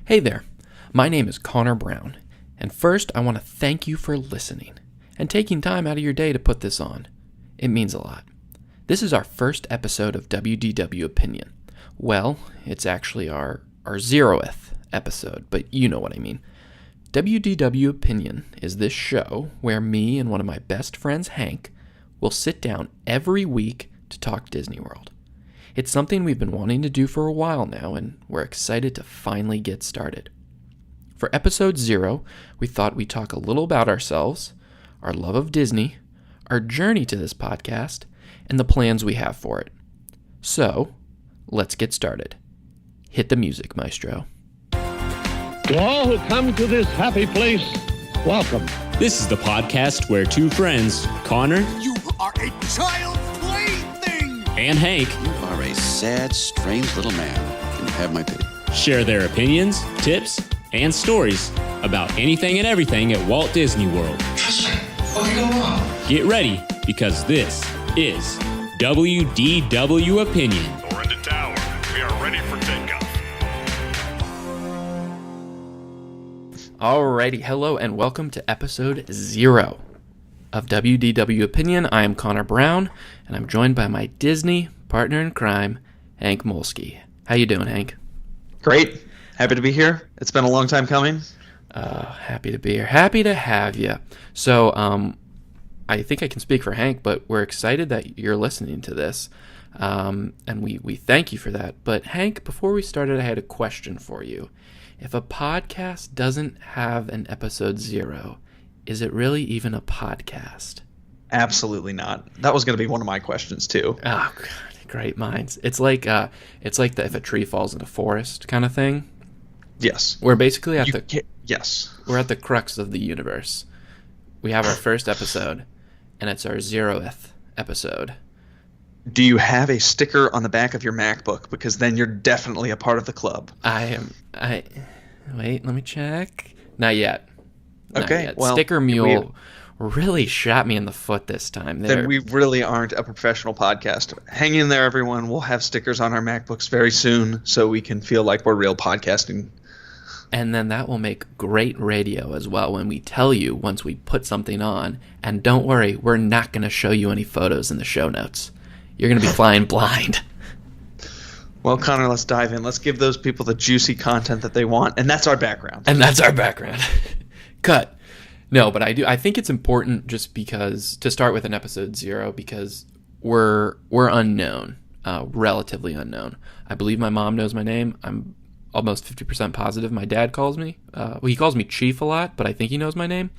Hey there, my name is Connor Brown, and first I want to thank you for listening and taking time out of your day to put this on. It means a lot. This is our first episode of WDW Opinion. Well, it's actually our 0th episode, but you know what I mean. WDW Opinion is this show where me and one of my best friends, Hank, will sit down every week to talk Disney World. It's something we've been wanting to do for a while now, and we're excited to finally get started. For episode 0, we thought we'd talk a little about ourselves, our love of Disney, our journey to this podcast, and the plans we have for it. So, let's get started. Hit the music, maestro. To all who come to this happy place, welcome. This is the podcast where two friends, Connor You are a child's plaything! and Hank, You are a sad, strange little man, and you have my pity. share their opinions, tips, and stories about anything and everything at Walt Disney World. Trust me, what could go wrong? Get ready, because this is WDW Opinion. We're in the tower. We are ready for takeoff. Alrighty, hello and welcome to episode 0 of WDW Opinion. I am Connor Brown, and I'm joined by my Disney partner in crime, Hank Molsky. How you doing, Hank? Great. Happy to be here. It's been a long time coming. Happy to be here. Happy to have you. So, I think I can speak for Hank, but we're excited that you're listening to this, and we thank you for that. But Hank, before we started, I had a question for you. If a podcast doesn't have an episode 0, is it really even a podcast? Absolutely not. That was going to be one of my questions too. Oh, God, great minds. It's like if a tree falls in a forest kind of thing. Yes. We're basically at Yes. we're at the crux of the universe. We have our first episode, and it's our 0th episode. Do you have a sticker on the back of your MacBook? Because then you're definitely a part of the club. Wait, let me check. Not yet. Okay, well, Sticker Mule really shot me in the foot this time. Then we really aren't a professional podcast. Hang in there, everyone. We'll have stickers on our MacBooks very soon so we can feel like we're real podcasting. And then that will make great radio as well when we tell you once we put something on. And don't worry, we're not going to show you any photos in the show notes. You're going to be flying blind. Well, Connor, let's dive in. Let's give those people the juicy content that they want. And that's our background. And that's our background. Cut. No, but I think it's important just because to start with an episode 0 because we're unknown, relatively unknown. I believe my mom knows my name. I'm almost 50% positive my dad calls me. He calls me Chief a lot, but I think he knows my name.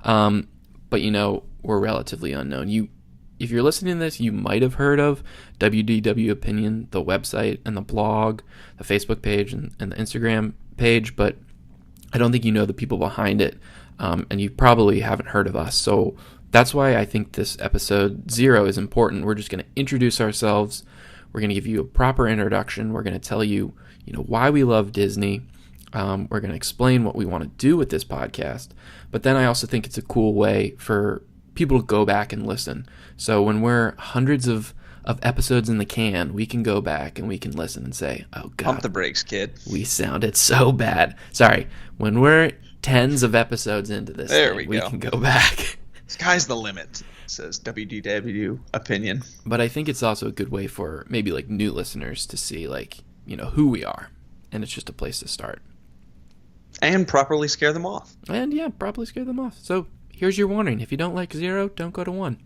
But we're relatively unknown. If you're listening to this, you might have heard of WDW Opinion, the website and the blog, the Facebook page and the Instagram page, but I don't think you know the people behind it, and you probably haven't heard of us. So that's why I think this episode 0 is important. We're just going to introduce ourselves. We're going to give you a proper introduction. We're going to tell you, why we love Disney. We're going to explain what we want to do with this podcast. But then I also think it's a cool way for people to go back and listen. So when we're hundreds of episodes in the can, we can go back and we can listen and say, oh God, Pump the brakes, kid. we sounded so bad. Sorry, when we're tens of episodes into this we can go back. Sky's the limit, says WDW Opinion. But I think it's also a good way for maybe like new listeners to see who we are. And it's just a place to start. And properly scare them off. And yeah, probably scare them off. So here's your warning. If you don't like 0, don't go to 1.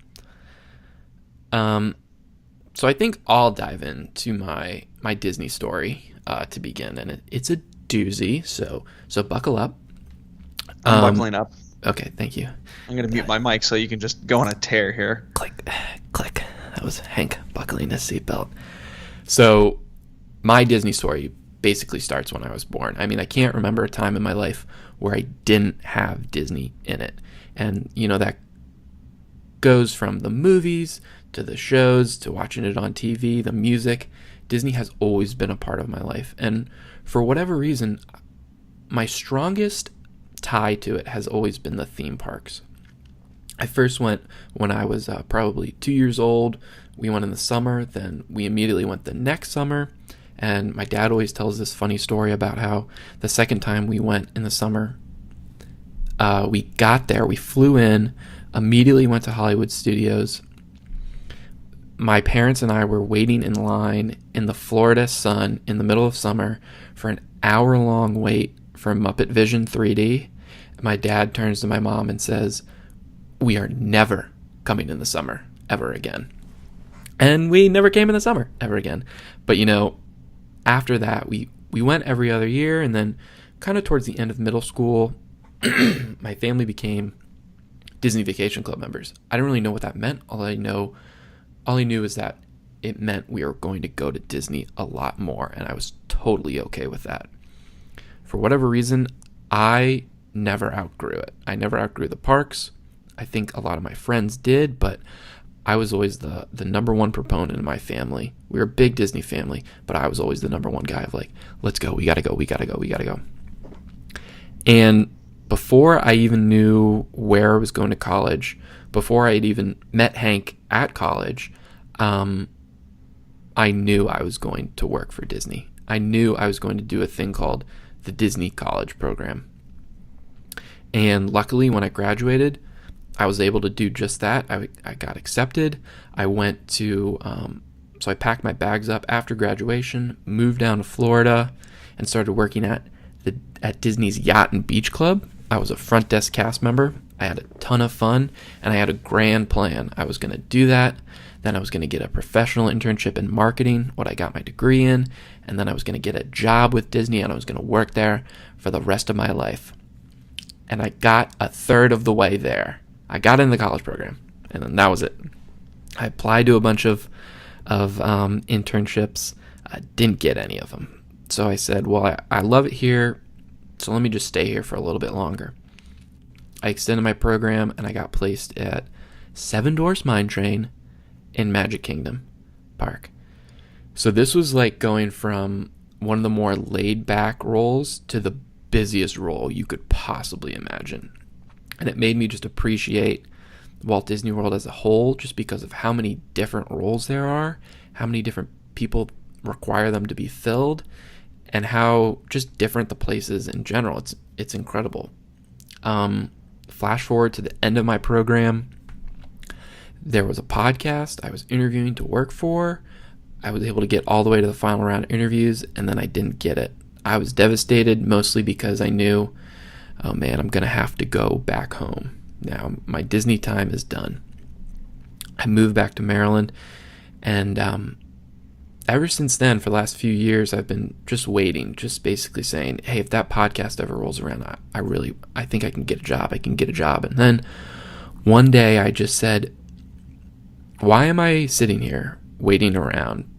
So I think I'll dive into my Disney story to begin. And it's a doozy, so buckle up. I'm buckling up. Okay, thank you. I'm going to mute my mic so you can just go on a tear here. Click. That was Hank buckling his seatbelt. So my Disney story basically starts when I was born. I mean, I can't remember a time in my life where I didn't have Disney in it. And, that goes from the movies to the shows to watching it on TV, the music. Disney has always been a part of my life. And for whatever reason, my strongest tie to it has always been the theme parks. I first went when I was probably 2 years old. We went in the summer, then we immediately went the next summer, And my dad always tells this funny story about how the second time we went in the summer, we got there, we flew in, immediately went to Hollywood Studios. My parents and I were waiting in line in the Florida sun in the middle of summer for an hour-long wait for Muppet Vision 3D. My dad turns to my mom and says, "We are never coming in the summer ever again." And we never came in the summer ever again. But, after that, we went every other year, and then kind of towards the end of middle school, my family became Disney Vacation Club members. I didn't really know what that meant. All I knew is that it meant we were going to go to Disney a lot more, and I was totally okay with that. For whatever reason, I never outgrew it. I never outgrew the parks. I think a lot of my friends did, but I was always the number one proponent in my family. We were a big Disney family, but I was always the number one guy of like, let's go, we gotta go. And before I even knew where I was going to college, before I had even met Hank at college, I knew I was going to work for Disney. I knew I was going to do a thing called the Disney College Program. And luckily, when I graduated, I was able to do just that. I got accepted. I went to, so I packed my bags up after graduation, moved down to Florida, and started working at Disney's Yacht and Beach Club. I was a front desk cast member. I had a ton of fun, and I had a grand plan. I was going to do that. Then I was going to get a professional internship in marketing, what I got my degree in, and then I was going to get a job with Disney, and I was going to work there for the rest of my life. And I got a third of the way there. I got in the college program, and then that was it. I applied to a bunch of internships. I didn't get any of them. So I said, well, I love it here, so let me just stay here for a little bit longer. I extended my program, and I got placed at Seven Dwarfs Mine Train in Magic Kingdom Park. So this was like going from one of the more laid-back roles to the busiest role you could possibly imagine. And it made me just appreciate Walt Disney World as a whole, just because of how many different roles there are, how many different people require them to be filled, and how just different the place is in general. It's incredible. Flash forward to the end of my program, there was a podcast I was interviewing to work for. I was able to get all the way to the final round of interviews, and then I didn't get it. I was devastated, mostly because I knew, oh man, I'm going to have to go back home. Now, my Disney time is done. I moved back to Maryland, and ever since then, for the last few years, I've been just waiting, just basically saying, hey, if that podcast ever rolls around, I think I can get a job. I can get a job. And then one day I just said, why am I sitting here waiting around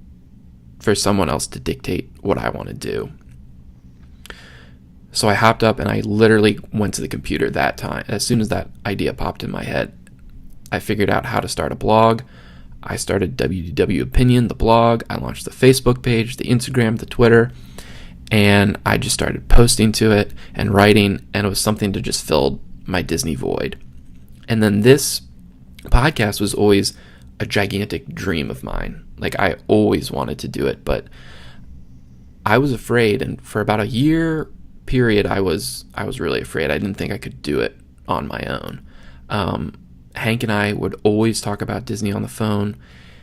for someone else to dictate what I want to do? So I hopped up and I literally went to the computer that time. As soon as that idea popped in my head, I figured out how to start a blog. I started WDW Opinion, the blog. I launched the Facebook page, the Instagram, the Twitter, and I just started posting to it and writing, and it was something to just fill my Disney void. And then this podcast was always a gigantic dream of mine. Like, I always wanted to do it, but I was afraid, and for about a year period, I was really afraid. I didn't think I could do it on my own. Hank and I would always talk about Disney on the phone,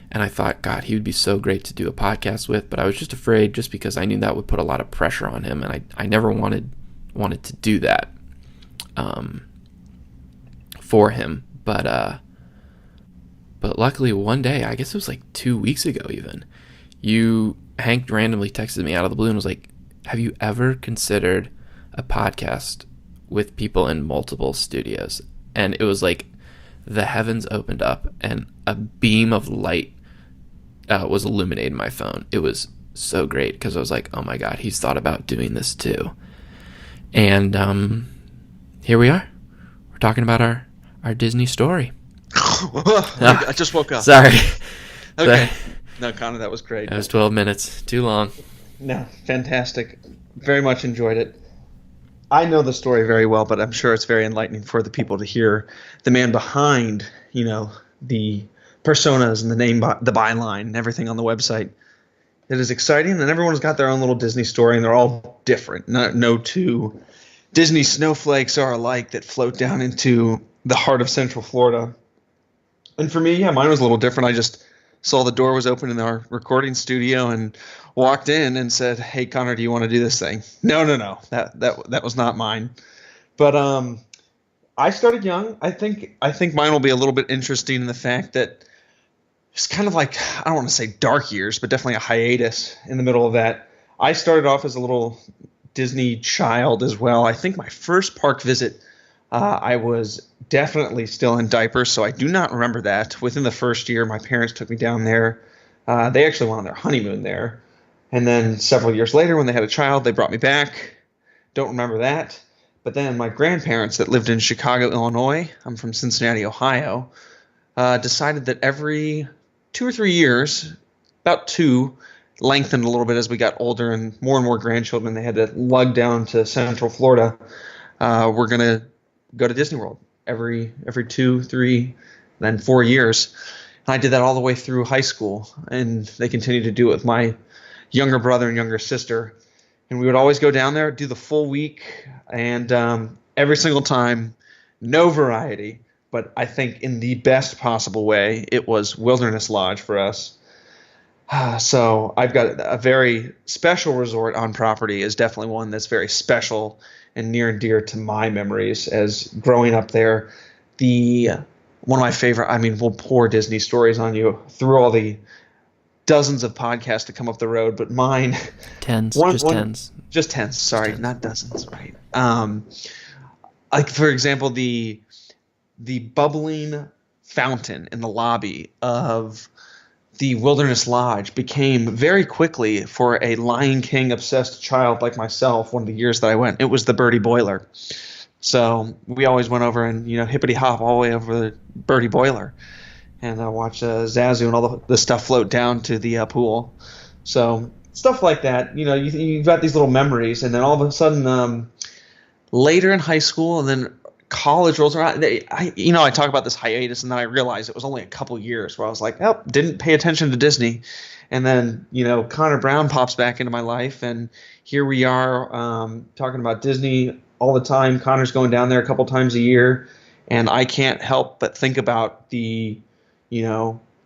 and I thought, God, he would be so great to do a podcast with, but I was just afraid, just because I knew that would put a lot of pressure on him, and I never wanted to do that for him. But luckily one day, I guess it was like 2 weeks ago even, Hank randomly texted me out of the blue and was like, have you ever considered a podcast with people in multiple studios? And it was like the heavens opened up and a beam of light was illuminating my phone. It was so great, because I was like, oh my God, he's thought about doing this too. And here we are. We're talking about our Disney story. I just woke up. Sorry. Okay. No, Conor, that was great. That was 12 minutes. Too long. No, fantastic. Very much enjoyed it. I know the story very well, but I'm sure it's very enlightening for the people to hear the man behind, the personas and the name, the byline, and everything on the website. It is exciting, and everyone's got their own little Disney story, and they're all different. No two Disney snowflakes are alike that float down into the heart of Central Florida. And for me, yeah, mine was a little different. I just saw the door was open in our recording studio and walked in and said, "Hey, Connor, do you want to do this thing?" No. That was not mine. But I started young. I think mine will be a little bit interesting in the fact that it's kind of like, I don't want to say dark years, but definitely a hiatus in the middle of that. I started off as a little Disney child as well. I think my first park visit, I was definitely still in diapers, so I do not remember that. Within the first year, my parents took me down there. They actually went on their honeymoon there. And then several years later, when they had a child, they brought me back. Don't remember that. But then my grandparents that lived in Chicago, Illinois, I'm from Cincinnati, Ohio, decided that every 2 or 3 years, about 2, lengthened a little bit as we got older and more grandchildren. They had to lug down to Central Florida. We're going to go to Disney World every 2, 3, then 4 years. And I did that all the way through high school, and they continued to do it with my younger brother and younger sister. And we would always go down there, do the full week, and every single time, no variety, but I think in the best possible way, it was Wilderness Lodge for us. So I've got a very special resort on property, is definitely one that's very special and near and dear to my memories as growing up there. One of my favorite, I mean, we'll pour Disney stories on you through all the dozens of podcasts to come up the road, but mine Tens. Just tens. Sorry, not dozens. Right. Like for example, the bubbling fountain in the lobby of the Wilderness Lodge became very quickly, for a Lion King obsessed child like myself, one of the years that I went, it was the Birdie Boiler. So we always went over and hippity hop all the way over the Birdie Boiler, and watch Zazu and all the stuff float down to the pool. So stuff like that. You've got these little memories, and then all of a sudden, later in high school, and then college rolls around. I talk about this hiatus, and then I realized it was only a couple years where I was like, oh, didn't pay attention to Disney. And then, Connor Brown pops back into my life, and here we are talking about Disney all the time. Connor's going down there a couple times a year, and I can't help but think about the,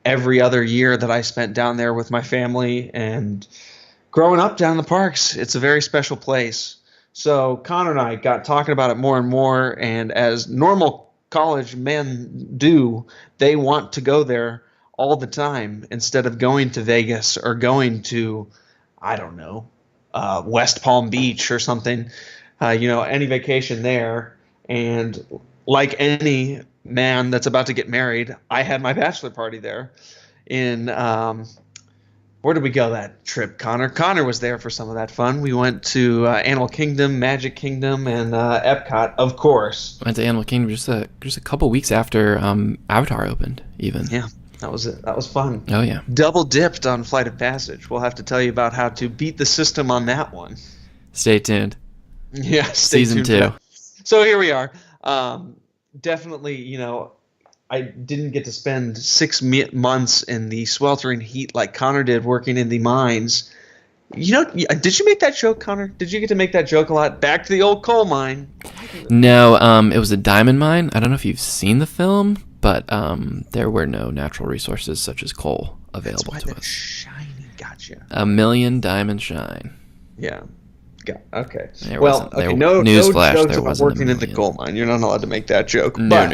every other year that I spent down there with my family and growing up down in the parks. It's a very special place. So Connor and I got talking about it more and more, and as normal college men do, they want to go there all the time instead of going to Vegas or going to, I don't know, West Palm Beach or something, any vacation there. And like any man that's about to get married, I had my bachelor party there in where did we go that trip, Connor? Connor was there for some of that fun. We went to Animal Kingdom, Magic Kingdom, and Epcot, of course. Went to Animal Kingdom just a couple weeks after Avatar opened, even. Yeah, that was it. That was fun. Oh, yeah. Double dipped on Flight of Passage. We'll have to tell you about how to beat the system on that one. Stay tuned. Yeah, Season 2. So here we are. Definitely, I didn't get to spend 6 months in the sweltering heat like Connor did working in the mines. Did you make that joke, Connor? Did you get to make that joke a lot? Back to the old coal mine. No, it was a diamond mine. I don't know if you've seen the film, but there were no natural resources such as coal available to us. Shiny gotcha. A million diamond shine. Yeah. Okay. No newsflash. There Jokes wasn't working in the coal mine. You're not allowed to make that joke. No.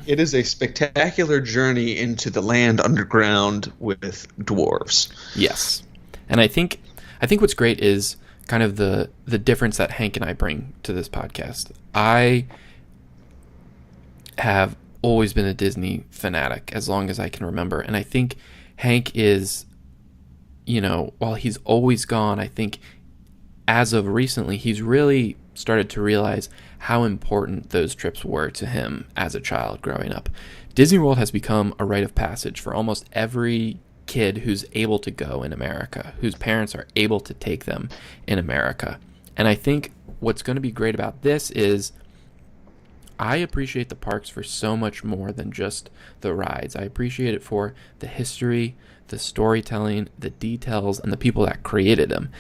It is a spectacular journey into the land underground with dwarves. Yes, and I think what's great is kind of the difference that Hank and I bring to this podcast. I have always been a Disney fanatic as long as I can remember, and I think Hank is, while he's always gone, I think as of recently, he's really started to realize how important those trips were to him as a child growing up. Disney World has become a rite of passage for almost every kid who's able to go in America, whose parents are able to take them in America. And I think what's going to be great about this is I appreciate the parks for so much more than just the rides. I appreciate it for the history, the storytelling, the details, and the people that created them.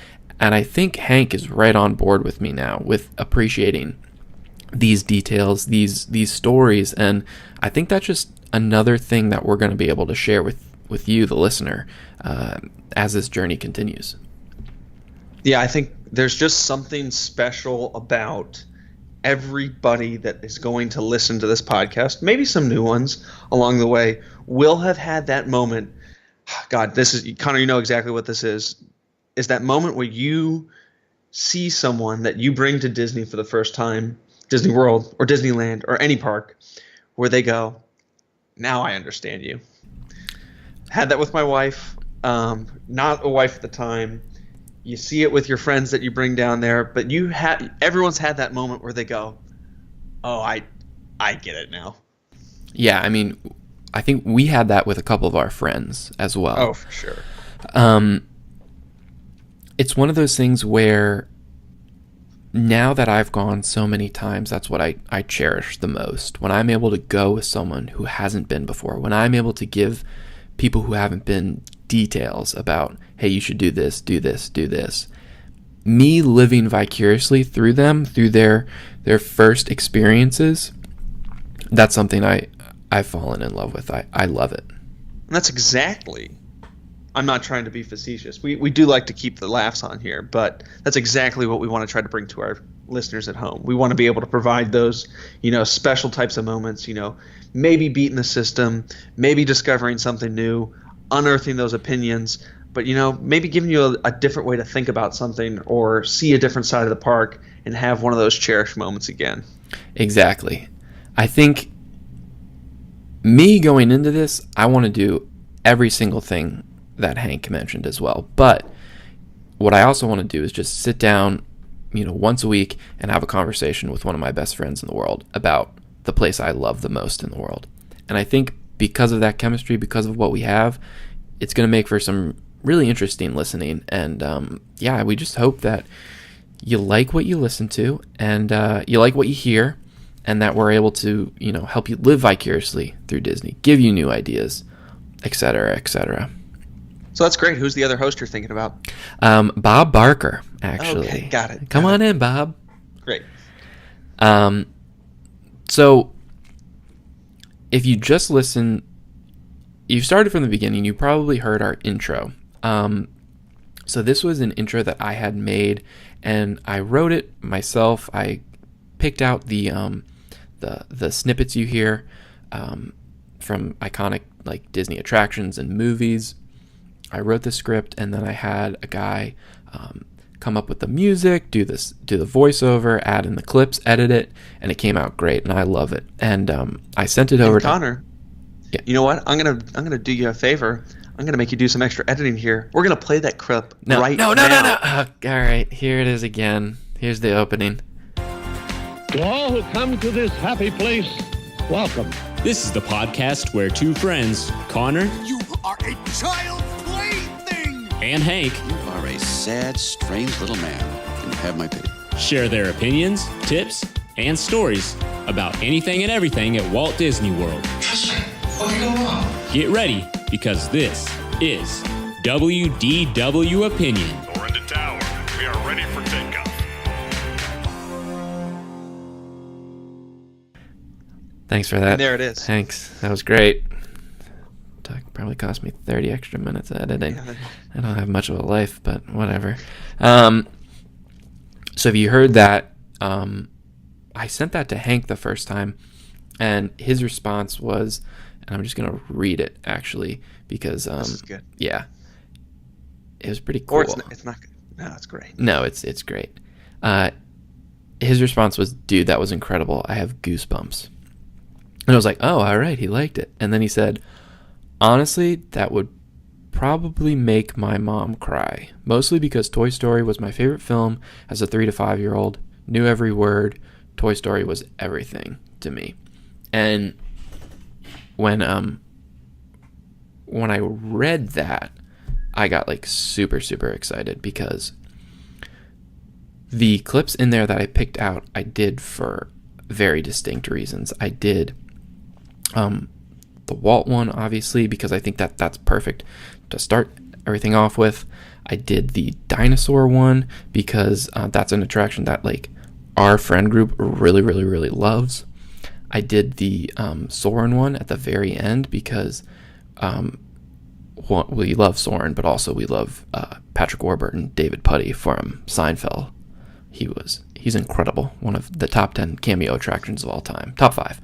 And I think Hank is right on board with me now with appreciating these details, these stories, and I think that's just another thing that we're going to be able to share with you, the listener, as this journey continues. Yeah, I think there's just something special about everybody that is going to listen to this podcast. Maybe some new ones along the way will have had that moment. God, this is, Connor, you know exactly what this is that moment where you see someone that you bring to Disney for the first time, Disney World or Disneyland or any park, where they go, now I understand you. Had that with my wife, not a wife at the time. You see it with your friends that you bring down there, but everyone's had that moment where they go, oh, I get it now. Yeah, I mean, I think we had that with a couple of our friends as well. Oh, for sure. It's one of those things where now that I've gone so many times, that's what I cherish the most. When I'm able to go with someone who hasn't been before, when I'm able to give people who haven't been details about, hey, you should do this, do this, do this. Me living vicariously through them, through their first experiences, that's something I've fallen in love with. I love it. And that's exactly, I'm not trying to be facetious. We do like to keep the laughs on here, but that's exactly what we want to try to bring to our listeners at home. We want to be able to provide those, special types of moments, maybe beating the system, maybe discovering something new, unearthing those opinions, but maybe giving you a different way to think about something or see a different side of the park and have one of those cherished moments again. Exactly. I think me going into this, I want to do every single thing that Hank mentioned as well. But what I also want to do is just sit down, once a week and have a conversation with one of my best friends in the world about the place I love the most in the world. And I think because of that chemistry, because of what we have, it's going to make for some really interesting listening. And we just hope that you like what you listen to and you like what you hear, and that we're able to, help you live vicariously through Disney, give you new ideas, etc., etc. So that's great. Who's the other host you're thinking about? Bob Barker, actually. Okay, got it. Come on in, Bob. Great. So if you just listen, you started from the beginning, you probably heard our intro. So this was an intro that I had made, and I wrote it myself. I picked out the snippets you hear from iconic Disney attractions and movies. I wrote the script, and then I had a guy come up with the music, do the voiceover, add in the clips, edit it, and it came out great, and I love it. And I sent it over to Connor. Yeah. You know what? I'm gonna do you a favor. I'm gonna make you do some extra editing here. We're gonna play that clip right now. No. All right, here it is again. Here's the opening. To all who come to this happy place, welcome. This is the podcast where two friends, Connor You are a child's plaything. and Hank, You are a sad, strange little man, and you have my pity. share their opinions, tips, and stories about anything and everything at Walt Disney World. Trust me. What could go wrong? Get ready, because this is WDW Opinion. Or in the tower. We are ready for takeoff. Thanks for that. And there it is. Thanks. That was great. Probably cost me 30 extra minutes of editing. Yeah. I don't have much of a life, but whatever. So if you heard that, I sent that to Hank the first time, and his response was, and I'm just going to read it, actually, because This is good. yeah, it was pretty cool. Or it's not good. No, it's great. No, it's great. His response was, dude, that was incredible. I have goosebumps. And I was like, oh, all right, he liked it. And then he said, honestly, that would probably make my mom cry. Mostly because Toy Story was my favorite film as a 3 to 5 year old. Knew every word. Toy Story was everything to me. And when I read that, I got super, super excited, because the clips in there that I picked out, I did for very distinct reasons. I did the Walt one, obviously, because I think that's perfect to start everything off with, I did the dinosaur one because that's an attraction that like our friend group really, really, really loves. I did the Soarin' one at the very end because we love Soarin', but also we love Patrick Warburton, David Puddy from Seinfeld. He's incredible. One of the top 10 cameo attractions of all time. Top 5.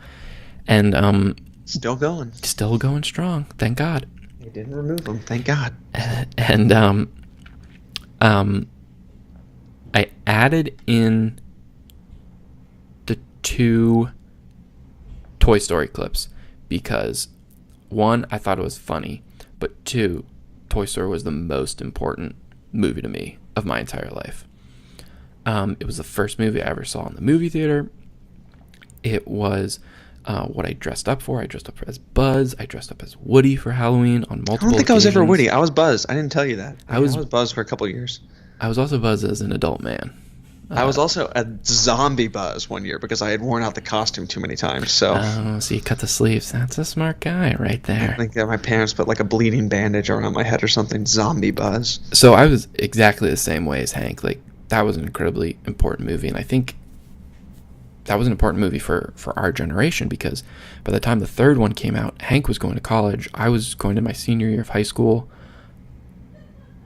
And Still going strong. Thank God. They didn't remove them. Thank God. And I added in the 2 Toy Story clips because 1, I thought it was funny, but 2, Toy Story was the most important movie to me of my entire life. It was the first movie I ever saw in the movie theater. It was what I dressed up for. I dressed up as Buzz. I dressed up as Woody for Halloween on multiple I don't think I was ever occasions. Woody. I was Buzz. I didn't tell you that. I was Buzz for a couple of years. I was also Buzz as an adult man. I was also a zombie Buzz one year because I had worn out the costume too many times. So you cut the sleeves. That's a smart guy right there. I think that my parents put like a bleeding bandage around my head or something. Zombie Buzz. So I was exactly the same way as Hank. Like, that was an incredibly important movie, and I think that was an important movie for our generation because by the time the third one came out, Hank was going to college. I was going to my senior year of high school,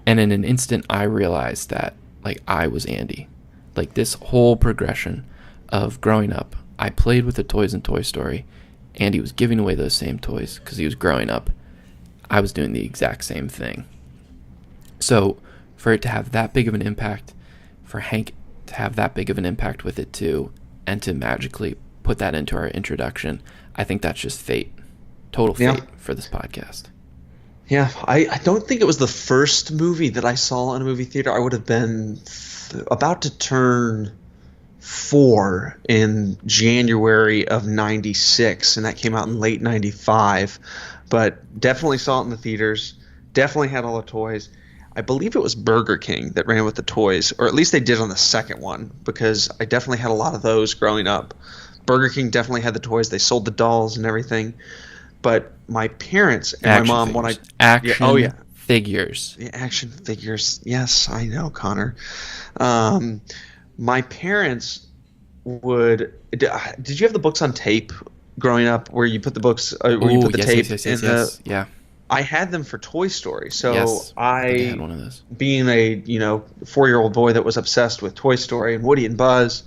and in an instant, I realized that like I was Andy. Like, this whole progression of growing up, I played with the toys in Toy Story. Andy was giving away those same toys because he was growing up. I was doing the exact same thing. So for it to have that big of an impact, for Hank to have that big of an impact with it too, and to magically put that into our introduction, I think that's just fate. Total fate for this podcast. Yeah, I don't think it was the first movie that I saw in a movie theater. I would have been about to turn 4 in January of 96, and that came out in late 95. But definitely saw it in the theaters, definitely had all the toys. I believe it was Burger King that ran with the toys, or at least they did on the second one, because I definitely had a lot of those growing up. Burger King definitely had the toys. They sold the dolls and everything. But my parents and Action my mom, figures. Figures. The action figures. Yes, I know, Connor. My parents would. Did you have the books on tape growing up, where you put the books, where you put the tape in the? Yeah. I had them for Toy Story, so Yes, I I had one of those. being a 4-year-old boy that was obsessed with Toy Story and Woody and Buzz,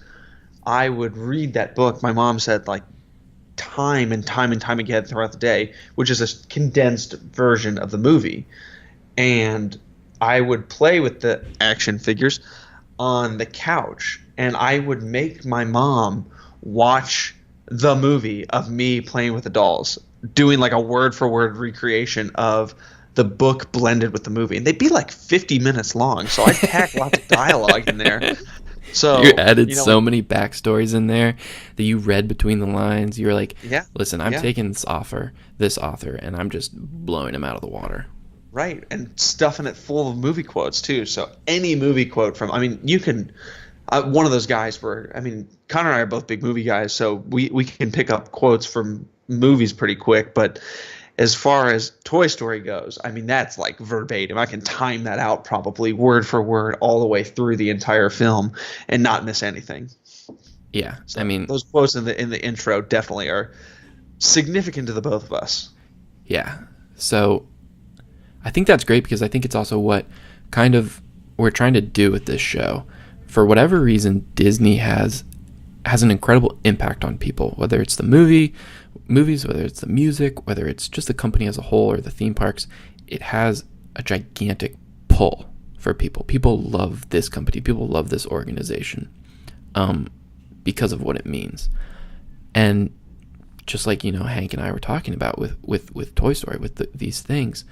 I would read that book. My mom said like time and time again throughout the day, which is a condensed version of the movie. And I would play with the action figures on the couch, and I would make my mom watch the movie of me playing with the dolls, doing like a word-for-word recreation of the book blended with the movie. And they'd be like 50 minutes long, so I'd pack lots of dialogue in there. So You added so many backstories in there that you read between the lines. You were like, Yeah, listen, I'm yeah. taking this author, and I'm just blowing him out of the water. Right, and stuffing it full of movie quotes too. So any movie quote from, you can, one of those guys where, Connor and I are both big movie guys, so we can pick up quotes from movies pretty quick. But as far as Toy Story goes, that's like verbatim. I can time that out probably word for word all the way through the entire film and not miss anything. Yeah, So those quotes in the intro definitely are significant to the both of us. Yeah. So I think that's great because I think it's also what kind of we're trying to do with this show. For whatever reason, Disney has an incredible impact on people, whether it's the movies, whether it's the music, whether it's just the company as a whole or the theme parks. It has a gigantic pull for people. People love this company. People love this organization because of what it means. And just like, Hank and I were talking about with Toy Story, with these things,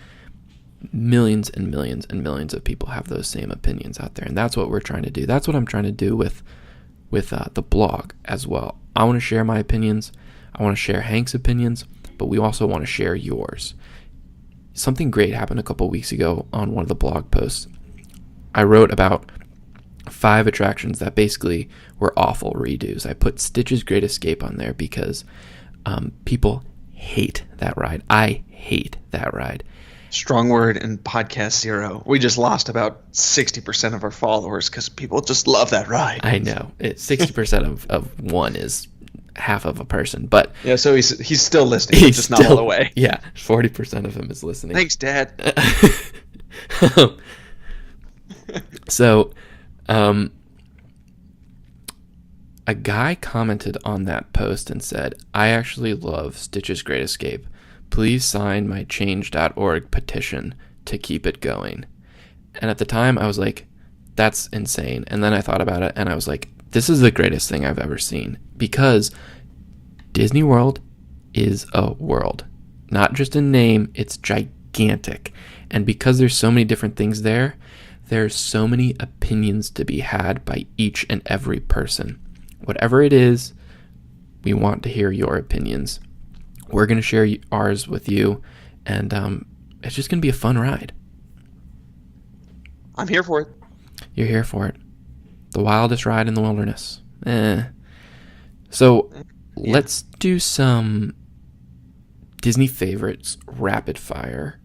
millions and millions and millions of people have those same opinions out there. And that's what we're trying to do. That's what I'm trying to do with the blog as well. I want to share my opinions. I want to share Hank's opinions, but we also want to share yours. Something great happened a couple weeks ago on one of the blog posts. I wrote about 5 attractions that basically were awful redos. I put Stitch's Great Escape on there because people hate that ride. I hate that ride. Strong word in podcast zero. We just lost about 60% of our followers because people just love that ride. I know. 60% of one is half of a person, but yeah, so he's still listening. He's just not all the way. Yeah, 40% of him is listening. Thanks, Dad. So, a guy commented on that post and said, "I actually love Stitch's Great Escape. Please sign my change.org petition to keep it going." And at the time, I was like, that's insane. And then I thought about it, and I was like, this is the greatest thing I've ever seen. Because Disney World is a world. Not just in name, it's gigantic. And because there's so many different things there, there's so many opinions to be had by each and every person. Whatever it is, we want to hear your opinions. We're going to share ours with you, and it's just going to be a fun ride. I'm here for it. You're here for it. The wildest ride in the wilderness. So let's do some Disney favorites rapid fire,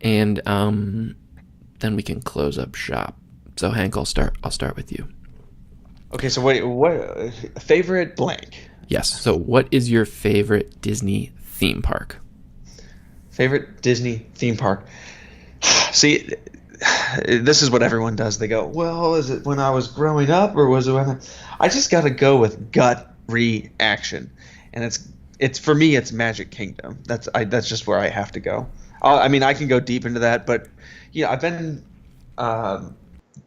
and then we can close up shop. So Hank, I'll start with you. Okay, so what favorite blank? Yes. So what is your favorite Disney theme park? Favorite Disney theme park. See, this is what everyone does. They go, well, is it when I was growing up, or was it when I just got to go with gut reaction. And it's for me, it's Magic Kingdom. That's just where I have to go. I mean, I can go deep into that, but I've been to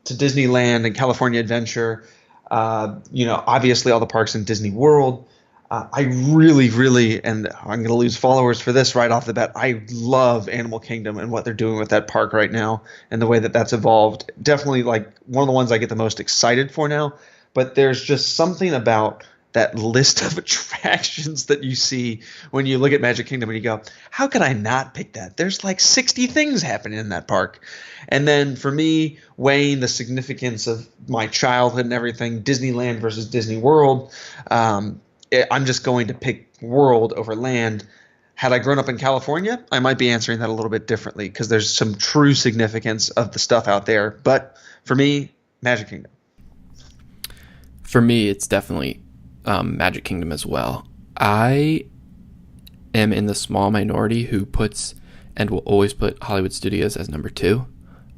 Disneyland and California Adventure. Obviously all the parks in Disney World. I really, really, and I'm going to lose followers for this right off the bat, I love Animal Kingdom and what they're doing with that park right now and the way that that's evolved. Definitely like one of the ones I get the most excited for now, but there's just something about that list of attractions that you see when you look at Magic Kingdom and you go, how could I not pick that? There's like 60 things happening in that park. And then for me, weighing the significance of my childhood and everything, Disneyland versus Disney World, I'm just going to pick World over Land. Had I grown up in California, I might be answering that a little bit differently because there's some true significance of the stuff out there. But for me, Magic Kingdom. For me, it's definitely Magic Kingdom as well. I am in the small minority who puts and will always put Hollywood Studios as number 2.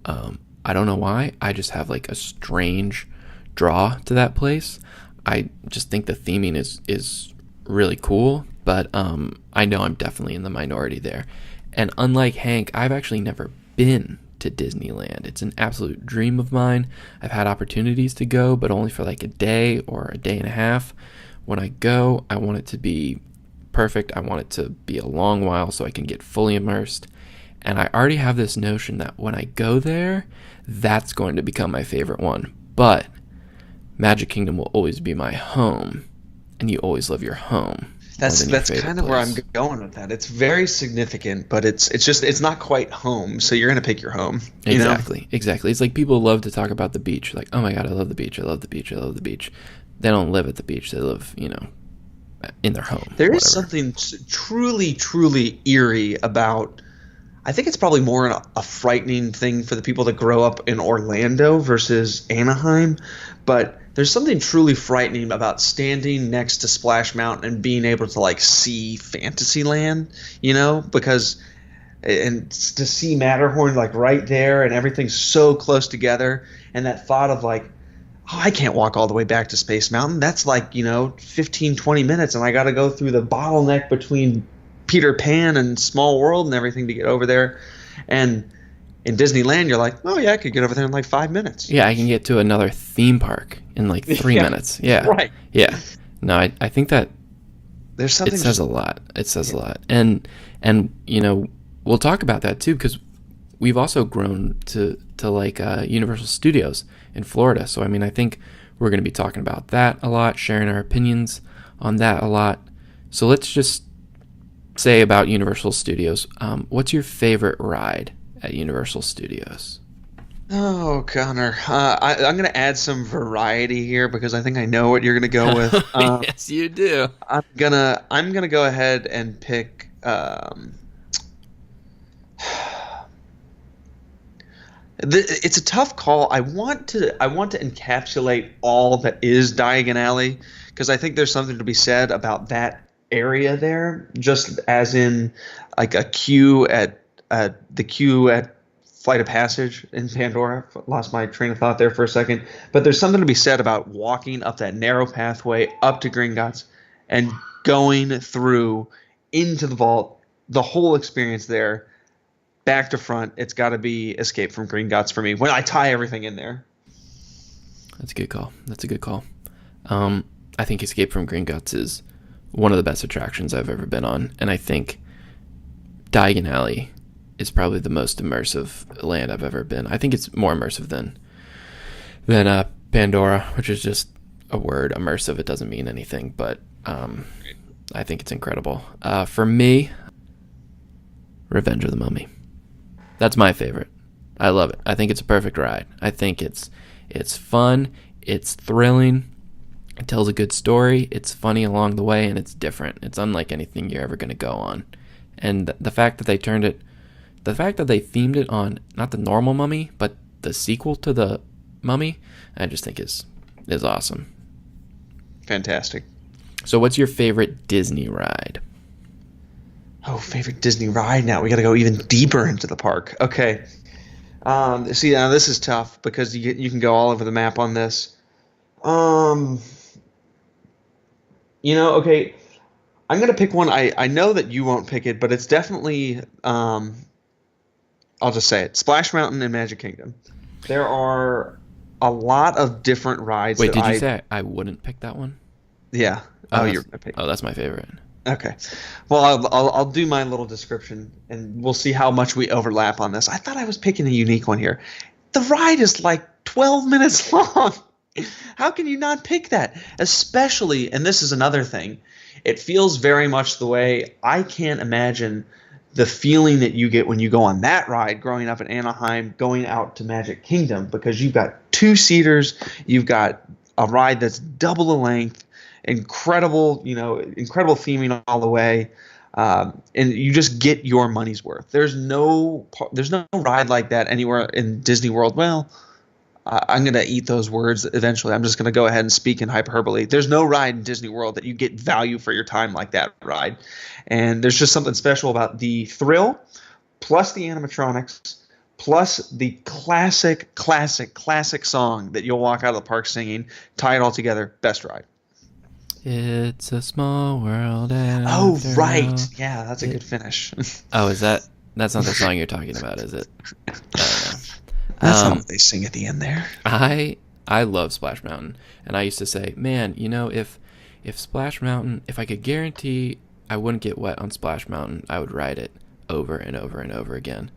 I don't know why. I just have like a strange draw to that place. I just think the theming is really cool, but I know I'm definitely in the minority there. And unlike Hank, I've actually never been to Disneyland. It's an absolute dream of mine. I've had opportunities to go, but only for like a day or a day and a half. When I go, I want it to be perfect. I want it to be a long while so I can get fully immersed. And I already have this notion that when I go there, that's going to become my favorite one. But Magic Kingdom will always be my home, and you always love your home. That's kind of where I'm going with that. It's very significant, but it's not quite home. So you're gonna pick your home. Exactly. It's like people love to talk about the beach. Like, oh my god, I love the beach. I love the beach. I love the beach. They don't live at the beach. They live, in their home. There is something truly, truly eerie about. I think it's probably more a frightening thing for the people that grow up in Orlando versus Anaheim, but there's something truly frightening about standing next to Splash Mountain and being able to like see Fantasyland, because and to see Matterhorn like right there and everything's so close together, and that thought of like, oh, I can't walk all the way back to Space Mountain. That's like, 15, 20 minutes, and I got to go through the bottleneck between Peter Pan and Small World and everything to get over there. And in Disneyland, you're like, oh yeah, I could get over there in like 5 minutes. Yeah, I can get to another theme park in like 3 minutes. Yeah. Right. Yeah. No, I think that there's something. It says a lot. It says a lot. And we'll talk about that too, because we've also grown to like Universal Studios in Florida. So, I think we're going to be talking about that a lot, sharing our opinions on that a lot. So let's just say about Universal Studios, what's your favorite ride at Universal Studios? Oh, Connor, I'm going to add some variety here because I think I know what you're going to go with. Yes, you do. I'm gonna go ahead and pick It's a tough call. I want to encapsulate all that is Diagon Alley because I think there's something to be said about that area there, just as in like a queue at the queue at Flight of Passage in Pandora. Lost my train of thought there for a second, but there's something to be said about walking up that narrow pathway up to Gringotts and going through into the vault. The whole experience there, back to front, it's got to be Escape from Gringotts for me when I tie everything in there. That's a good call. I think Escape from Gringotts is one of the best attractions I've ever been on, and I think Diagon Alley is probably the most immersive land I've ever been. I think it's more immersive than Pandora, which is just a word. Immersive, it doesn't mean anything, but I think it's incredible. For me, Revenge of the Mummy. That's my favorite. I love it. I think it's a perfect ride. I think it's fun, it's thrilling, it tells a good story, it's funny along the way, and it's different. It's unlike anything you're ever going to go on. And the fact that they themed it on not the normal Mummy, but the sequel to the Mummy, I just think is awesome. Fantastic. So what's your favorite Disney ride? Oh, favorite Disney ride now. We got to go even deeper into the park. Okay. See, now this is tough because you can go all over the map on this. Okay. I'm going to pick one. I know that you won't pick it, but it's definitely, I'll just say it. Splash Mountain and Magic Kingdom. There are a lot of different rides. Wait, did you say I wouldn't pick that one? Yeah. You're going to pick. Oh, that's my favorite. Okay. Well, I'll do my little description, and we'll see how much we overlap on this. I thought I was picking a unique one here. The ride is like 12 minutes long. How can you not pick that? Especially, and this is another thing, it feels very much the way I can't imagine the feeling that you get when you go on that ride growing up in Anaheim, going out to Magic Kingdom, because you've got two-seaters, you've got a ride that's double the length, incredible theming all the way, and you just get your money's worth. There's no ride like that anywhere in Disney World. Well, I'm going to eat those words eventually. I'm just going to go ahead and speak in hyperbole. There's no ride in Disney World that you get value for your time like that ride. And there's just something special about the thrill, plus the animatronics, plus the classic song that you'll walk out of the park singing. Tie it all together. Best ride. It's a small world. Oh, right. Yeah, that's a good finish. Oh, is that's not the song you're talking about, is it? That's not what they sing at the end there. I love Splash Mountain, and I used to say, man, if Splash Mountain, if I could guarantee I wouldn't get wet on Splash Mountain, I would ride it over and over and over again.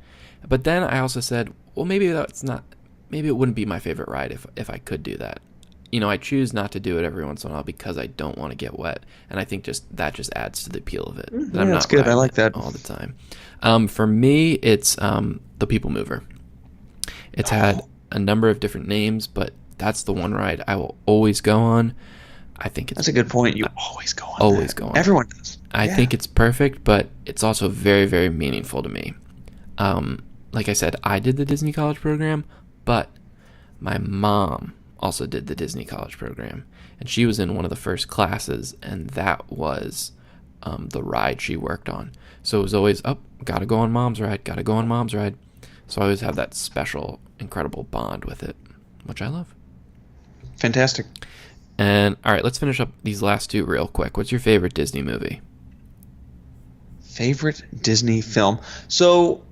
But then I also said, well, maybe it wouldn't be my favorite ride if I could do that. I choose not to do it every once in a while because I don't want to get wet, and I think that just adds to the appeal of it. Yeah, that's good. I like that all the time. For me, it's the People Mover. It's had a number of different names, but that's the one ride I will always go on. I think that's a good point. You always go on. Always go on. Everyone does. I think it's perfect, but it's also very, very meaningful to me. Like I said, I did the Disney College program, but my mom also did the Disney College program, and she was in one of the first classes, and that was the ride she worked on. So it was always, gotta go on mom's ride. So I always have that special, incredible bond with it, which I love. Fantastic. And all right, let's finish up these last two real quick. What's your favorite Disney movie? Favorite Disney film? So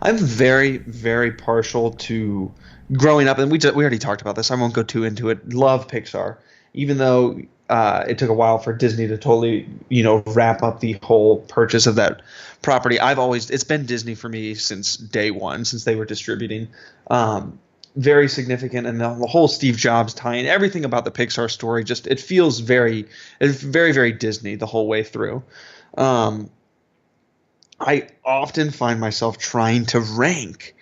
I'm very, very partial to growing up, and we already talked about this. I won't go too into it. Love Pixar, even though it took a while for Disney to totally, wrap up the whole purchase of that property. It's been Disney for me since day one, since they were distributing. Very significant, and the whole Steve Jobs tie-in, everything about the Pixar story, it feels very, very Disney the whole way through. I often find myself trying to rank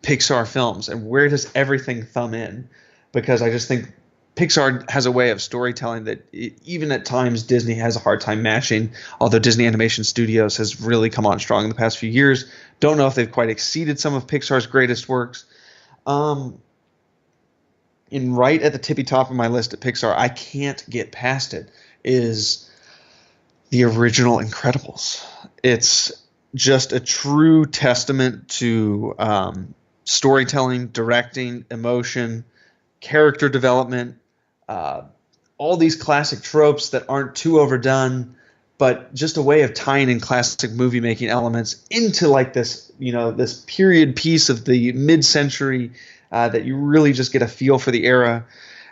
Pixar films and where does everything thumb in, because I just think Pixar has a way of storytelling that even at times Disney has a hard time matching, although Disney Animation Studios has really come on strong in the past few years. Don't know if they've quite exceeded some of Pixar's greatest works. And right at the tippy top of my list at Pixar, I can't get past it, is the original Incredibles. It's just a true testament to storytelling, directing, emotion, character development, all these classic tropes that aren't too overdone, but just a way of tying in classic movie making elements into like this, this period piece of the mid-century that you really just get a feel for the era.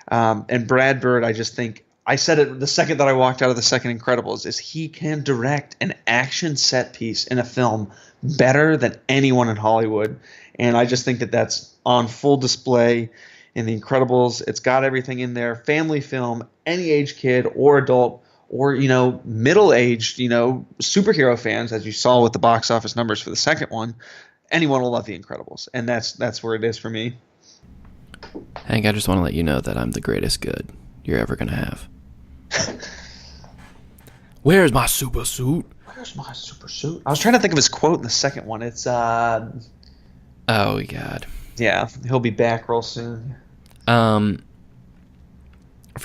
And Brad Bird, I just think, I said it the second that I walked out of the second Incredibles, is he can direct an action set piece in a film better than anyone in Hollywood. And I just think that that's on full display in The Incredibles. It's got everything in there. Family film, any age kid or adult or, middle-aged, superhero fans, as you saw with the box office numbers for the second one, anyone will love The Incredibles. And that's where it is for me. Hank, I just want to let you know that I'm the greatest good you're ever going to have. Where's my super suit? Where's my super suit? I was trying to think of his quote in the second one. It's, oh, God. Yeah, he'll be back real soon. For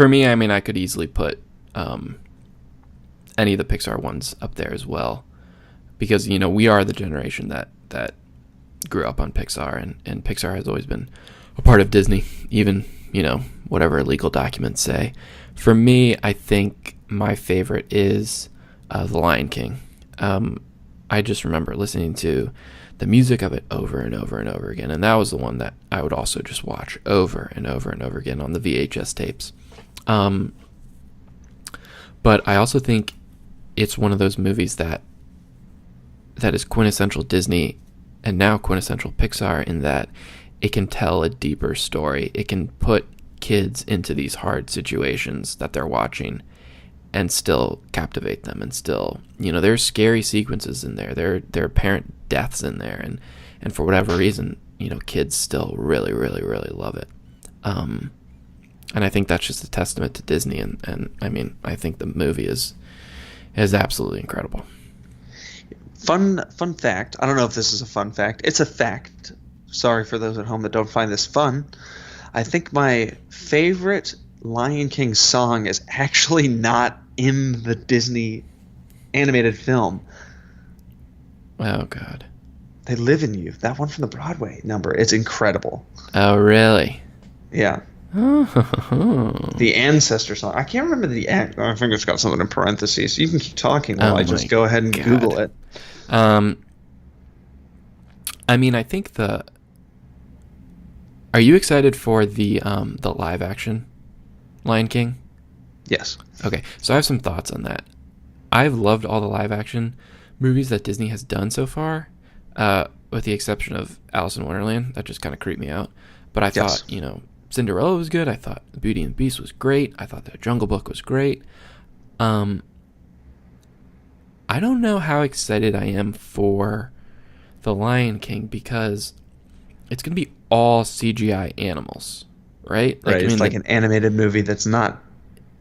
me, I mean, I could easily put any of the Pixar ones up there as well, because we are the generation that grew up on Pixar, and Pixar has always been a part of Disney, even whatever legal documents say. For me, I think my favorite is The Lion King. I just remember listening to the music of it over and over and over again. And that was the one that I would also just watch over and over and over again on the VHS tapes. But I also think it's one of those movies that is quintessential Disney and now quintessential Pixar, in that it can tell a deeper story. It can put kids into these hard situations that they're watching and still captivate them, and still, there's scary sequences in there. There are parent deaths in there, and for whatever reason, kids still really, really, really love it. And I think that's just a testament to Disney, and I mean, I think the movie is absolutely incredible. Fun fact. I don't know if this is a fun fact. It's a fact. Sorry for those at home that don't find this fun. I think my favorite Lion King song is actually not in the Disney animated film. Oh, God. They Live in You. That one from the Broadway number. It's incredible. Oh, really? Yeah. The Ancestor song. I can't remember I think it's got something in parentheses. You can keep talking while I just go ahead and God. Google it. I mean, I think Are you excited for the live action Lion King? Yes. Okay, so I have some thoughts on that. I've loved all the live action movies that Disney has done so far, with the exception of Alice in Wonderland. That just kind of creeped me out. But I thought, Cinderella was good. I thought Beauty and the Beast was great. I thought the Jungle Book was great. I don't know how excited I am for the Lion King, because it's going to be all CGI animals, right? Right, it's like an animated movie that's not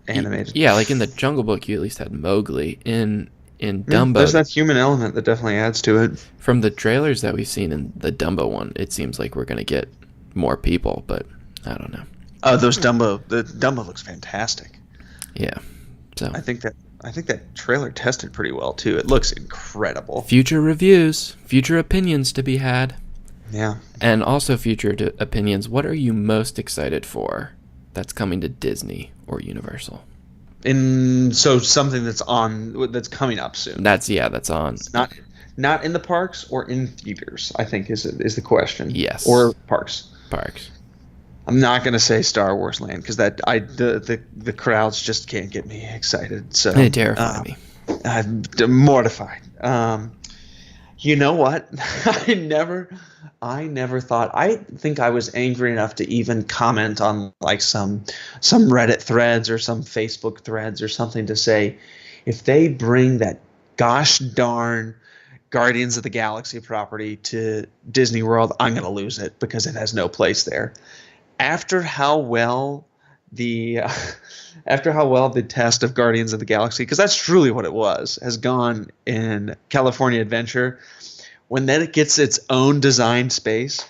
animated. Yeah, like in the Jungle Book, you at least had Mowgli. In Dumbo, there's that human element that definitely adds to it. From the trailers that we've seen in the Dumbo one, it seems like we're going to get more people, but I don't know. Oh, the Dumbo looks fantastic. Yeah, so I think that trailer tested pretty well too. It looks incredible. Future reviews, future opinions to be had. Yeah. And also future opinions. What are you most excited for that's coming to Disney or Universal? So something that's coming up soon. That's on. It's not in the parks or in theaters, I think is the question. Yes. Or parks. Parks. I'm not going to say Star Wars Land, because the crowds just can't get me excited. So they terrify me. I'm mortified. You know what? I never thought. I think I was angry enough to even comment on like some Reddit threads or some Facebook threads or something to say, if they bring that gosh darn Guardians of the Galaxy property to Disney World, I'm going to lose it, because it has no place there. After how well the after how well the test of Guardians of the Galaxy, because that's truly what it was, has gone in California Adventure, when then it gets its own design space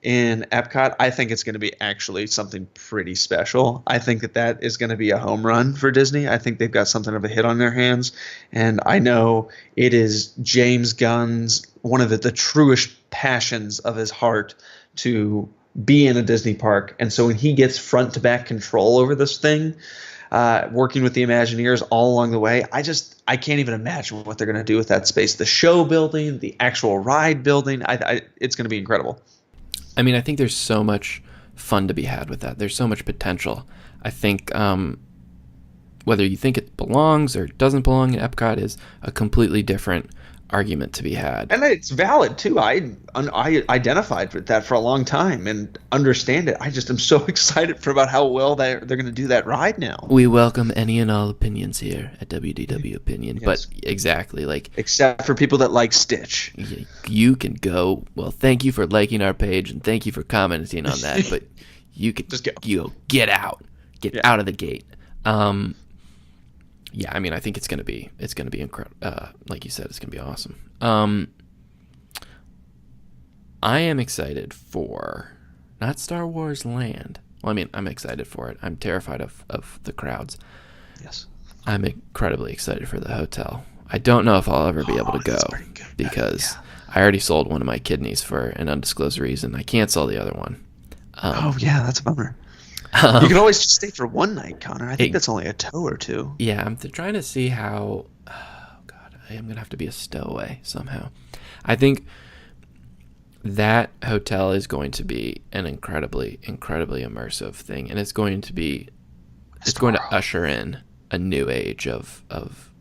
in Epcot, I think it's going to be actually something pretty special. I think that is going to be a home run for Disney. I think they've got something of a hit on their hands, and I know it is James Gunn's one of the truest passions of his heart to be in a Disney park. And so when he gets front to back control over this thing, working with the Imagineers all along the way, I can't even imagine what they're going to do with that space. The show building, the actual ride building, it's going to be incredible. I mean, I think there's so much fun to be had with that. There's so much potential. I think whether you think it belongs or doesn't belong in Epcot is a completely different argument to be had. And it's valid too. I identified with that for a long time and understand it. I just am so excited about how well they're going to do that ride now. We welcome any and all opinions here at WDW Opinion. Yes. But exactly, like, except for people that like Stitch. you can go, well, thank you for liking our page and thank you for commenting on that, but you can Just go. Get out of the gate. Yeah, I mean, I think it's gonna be incredible. Like you said, it's gonna be awesome. I am excited for not Star Wars Land. Well, I mean, I'm excited for it. I'm terrified of the crowds. Yes. I'm incredibly excited for the hotel. I don't know if I'll ever be able to go because I already sold one of my kidneys for an undisclosed reason. I can't sell the other one. Yeah, that's a bummer. You can always just stay for one night, Connor. I think that's only a toe or two. Yeah, I'm trying to see how. Oh God, I am gonna have to be a stowaway somehow. I think that hotel is going to be an incredibly immersive thing, and it's going to usher in a new age of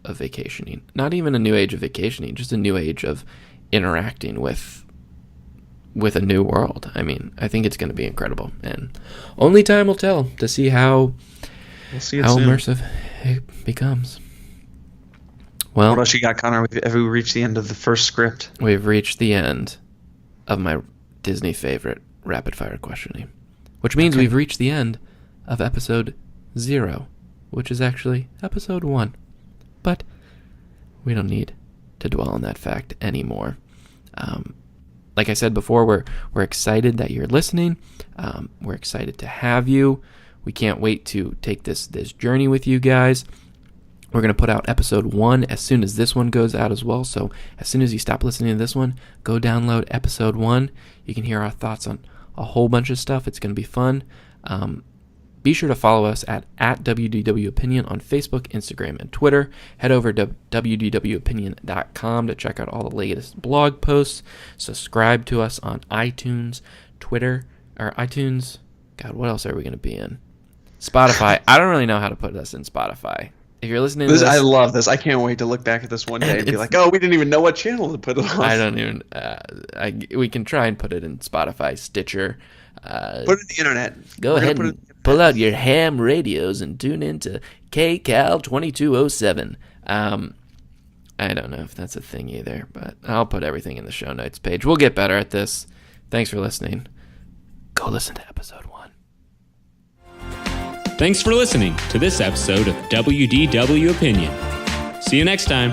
vacationing. Not even a new age of vacationing, just a new age of interacting with a new world. I mean, I think it's going to be incredible, and only time will tell to see how immersive it becomes. Well, What else you got, Connor? Have we reached the end of the first script? we've reached the end of my Disney favorite rapid fire questioning, which means we've reached the end of episode 0, which is actually episode 1. But we don't need to dwell on that fact anymore. Like I said before, we're excited that you're listening. We're excited to have you. We can't wait to take this journey with you guys. We're going to put out episode 1 as soon as this one goes out as well. So as soon as you stop listening to this one, go download episode 1. You can hear our thoughts on a whole bunch of stuff. It's going to be fun. Be sure to follow us at WDW Opinion on Facebook, Instagram, and Twitter. Head over to WDWOpinion.com to check out all the latest blog posts. Subscribe to us on iTunes, Twitter, or iTunes. God, what else are we going to be in? Spotify. I don't really know how to put us in Spotify. If you're listening to this, I love this. I can't wait to look back at this one day and be like, oh, we didn't even know what channel to put it on. I don't even. We can try and put it in Spotify, Stitcher. Put it in the internet. Go ahead and pull out your ham radios and tune into KCAL 2207. I don't know if that's a thing either, but I'll put everything in the show notes page. We'll get better at this. Thanks for listening. Go listen to episode 1. Thanks for listening to this episode of WDW Opinion. See you next time.